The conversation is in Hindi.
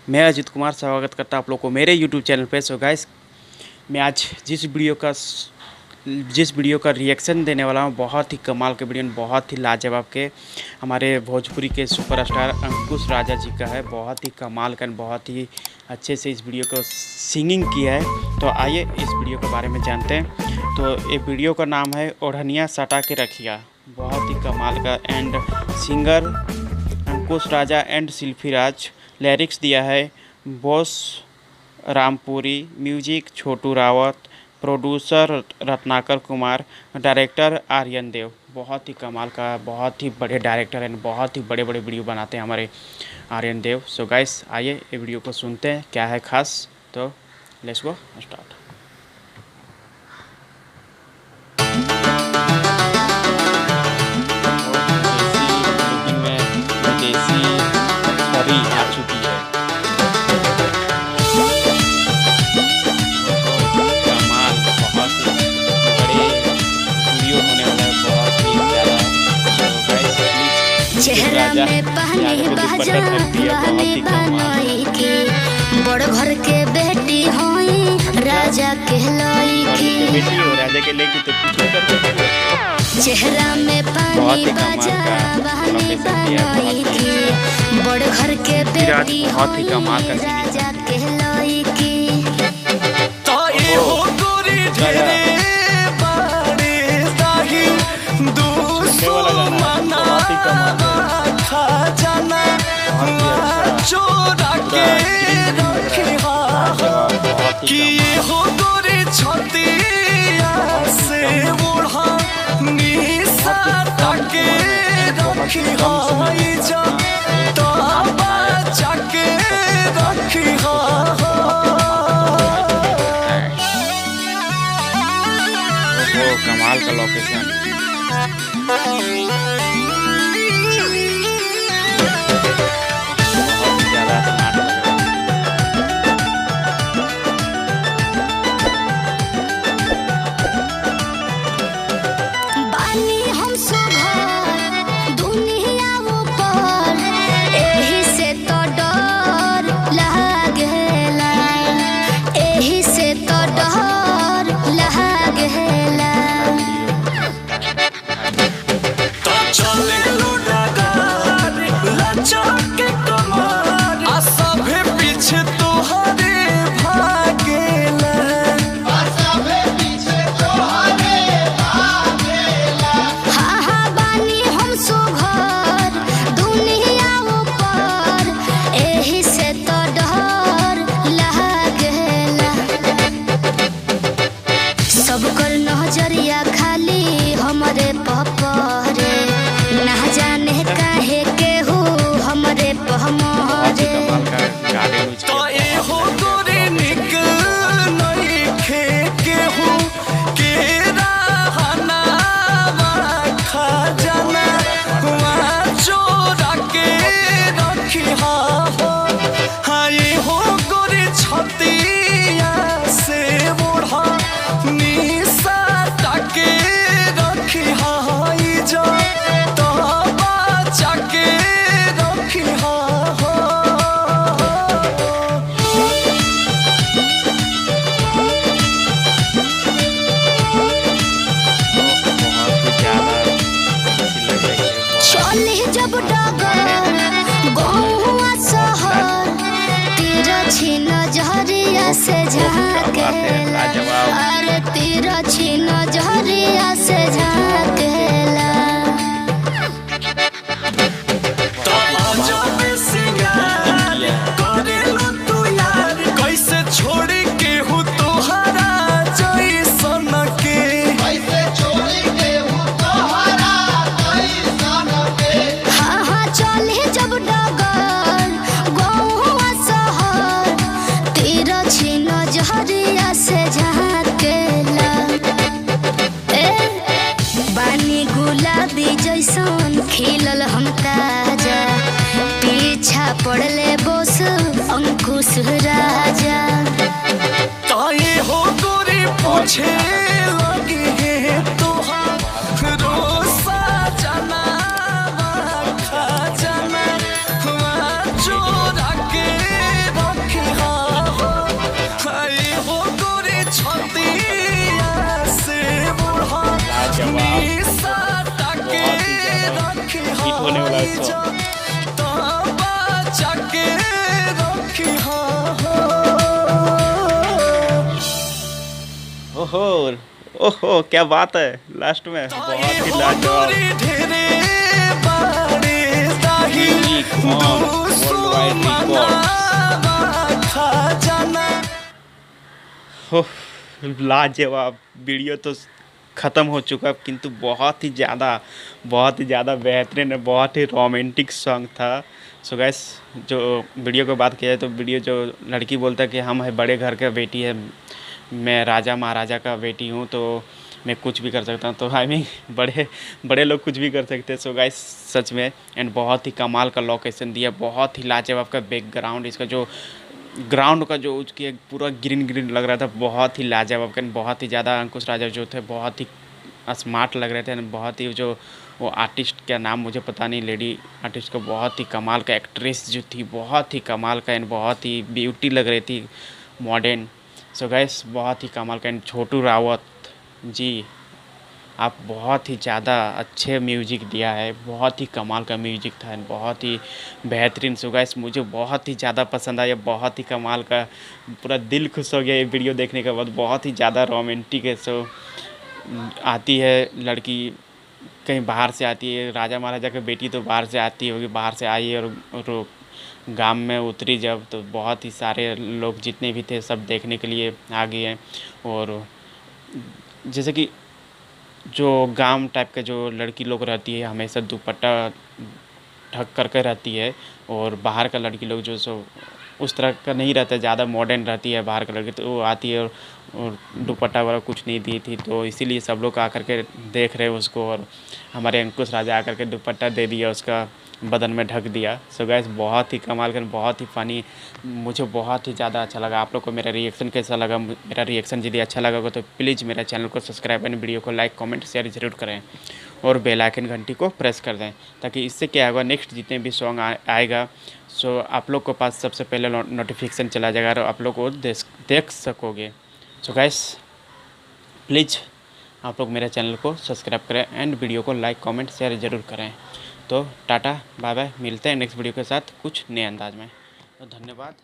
मैं अजित कुमार स्वागत करता हूँ आप लोग को मेरे YouTube चैनल पे। सो गाइस, मैं आज जिस वीडियो का रिएक्शन देने वाला हूँ, बहुत ही कमाल के वीडियो, बहुत ही लाजवाब के हमारे भोजपुरी के सुपरस्टार अंकुश राजा जी का है। बहुत ही कमाल का, बहुत ही अच्छे से इस वीडियो को सिंगिंग किया है। तो आइए इस वीडियो के बारे में जानते हैं। तो ये वीडियो का नाम है ओढ़निया सटा के रखिया। बहुत ही कमाल का, and singer Ankush Raja and Shilpi Raj. Lyrics दिया है बॉस रामपुरी, म्यूजिक छोटू रावत, प्रोड्यूसर रत्नाकर कुमार, डायरेक्टर आर्यन देव। बहुत ही कमाल का, बहुत ही बड़े डायरेक्टर हैं, बहुत ही बड़े बड़े वीडियो बनाते हैं हमारे आर्यन देव। सो गाइस, आइए ये वीडियो को सुनते हैं क्या है खास। तो लेट्स गो स्टार्ट। आ चुकी है कमाल, बहुत ही बड़े वीडियो होने वाला है, बहुत ही ज़्यादा। चेहरा में पानी बाजा वाले बनाई के बड़ घर के बेटी होई राजा कहलाई की बेटी हो राजा के लेके तो पीछे कर दो। चेहरा में पानी बाजा वाले बनाई के बड़ घर के बेटी होई राजा कहलाई की। तो ये हो गोरी ढेरे बाड़े दाही दुश्मना खा जाना चोरा के रखिया कि ये हो गोरी छतिया से ओढ़ा निशा के रखिया जा तो बचा के रखिया। कमाल का लोकेशन, बहुत ज़्यादा स्मार्ट लग रहा बानी हम सुघर दुनिया ऊपर एही से तो डर लागेला, एही से तो डर लागेला। तो चले लुटागार लचक के कमार आ सभे पीछे तोहरे भागेला, आ सभे पीछे तोहरे भागेला। हाँ हाँ बानी हम सुघर दुनिया ऊपर एही से तो डर लागेला। सब कर नजरिया खाली हमरे पपरे, ना जाने काहे केहू हमरे पहमरे। कमाल का गार्डन तो ये हो गोरी निक नइखे केहू के रहना खा जाना चोरा के रखिया। हाँ ये हो गोरी छतिया से ओढ़ा निशा के रखिया जा तो बचा के रखिया। चले जब डगर गहुआ शहर तिरछी नजरिया से झाकेला, अरे तिरछी नजरिया से झाकेला। तो आजा में सिंगार करेलो तू यार, कैसे छोड़ी के हूँ तोहरा जैसन के, कैसे छोड़ी के हूँ तोहरा जैसन के। हाँ हाँ चले जब डगर गहुआ शहर तिरछी नजरिया से झाकेला। बानी गुलाबी जैसन खिलल हम ताजा, पीछा पड़ले बोस अंकुश राजा। तो ये हो गोरी पूछे लगी है तोहार रोसा जाना खा जाना चोरा के ओहो ओहो क्या बात है लास्ट में बहुत ही लाजवाब unique on world wide record. लाजवाब वीडियो तो ख़त्म हो चुका किंतु बहुत ही ज़्यादा बेहतरीन बहुत ही रोमांटिक सॉन्ग था। सो गैस जो वीडियो की बात किया जाए तो वीडियो जो लड़की बोलता है कि हम है बड़े घर का बेटी है, मैं राजा महाराजा का बेटी हूँ तो मैं कुछ भी कर सकता हूँ, तो आई मीन बड़े लोग कुछ भी कर सकते हैं। सो गाइस सच में एंड बहुत ही कमाल का लोकेशन दिया, बहुत ही लाजवाब का बैकग्राउंड, इसका जो ग्राउंड का जो उसकी एक पूरा ग्रीन लग रहा था, बहुत ही लाजवाब का, बहुत ही ज़्यादा अंकुश राजा जो थे बहुत ही स्मार्ट लग रहे थे, बहुत ही जो वो आर्टिस्ट का नाम मुझे पता नहीं, लेडी आर्टिस्ट को बहुत ही कमाल का एक्ट्रेस जो थी बहुत ही कमाल का एंड बहुत ही ब्यूटी लग रही थी मॉडर्न। सो गाइस बहुत ही कमाल का एंड छोटू रावत जी आप बहुत ही ज़्यादा अच्छे म्यूजिक दिया है, बहुत ही कमाल का म्यूजिक था एंड बहुत ही बेहतरीन। सो गाइस मुझे बहुत ही ज़्यादा पसंद आया, बहुत ही कमाल का, पूरा दिल खुश हो गया ये वीडियो देखने के बाद, बहुत ही ज़्यादा रोमांटिक है। सो आती है लड़की कहीं बाहर से आती है, राजा महाराजा की बेटी तो बाहर से आती होगी, बाहर से आई है और गांव में उतरी जब तो बहुत ही सारे लोग जितने भी थे सब देखने के लिए आ गए हैं। और जैसे कि जो गांव टाइप का जो लड़की लोग रहती है हमेशा दुपट्टा ढक करके रहती है, और बाहर का लड़की लोग जो सो उस तरह का नहीं रहता, ज़्यादा मॉडर्न रहती है बाहर का लड़की, तो वो आती है और दुपट्टा वगैरह कुछ नहीं दी थी, तो इसीलिए सब लोग आकर के देख रहे उसको, और हमारे अंकुश राजा आकर के दुपट्टा दे दिया, उसका बदन में ढक दिया। सो गाइस बहुत ही कमाल कर, बहुत ही फ़नी, मुझे बहुत ही ज़्यादा अच्छा लगा। आप लोग को मेरा रिएक्शन कैसा लगा? मेरा रिएक्शन यदि अच्छा लगा तो प्लीज़ मेरा चैनल को सब्सक्राइब एंड वीडियो को लाइक कमेंट शेयर ज़रूर करें और बेल आइकन घंटी को प्रेस कर दें, ताकि इससे क्या होगा नेक्स्ट जितने भी सॉन्ग आएगा सो आप लोग के पास सबसे पहले नोटिफिकेशन चला जाएगा और आप लोग को देख सकोगे। सो गाइस प्लीज़ आप लोग मेरे चैनल को सब्सक्राइब करें एंड वीडियो को लाइक कमेंट शेयर ज़रूर करें। तो टाटा बाय बाय, मिलते हैं नेक्स्ट वीडियो के साथ कुछ नए अंदाज में। तो धन्यवाद।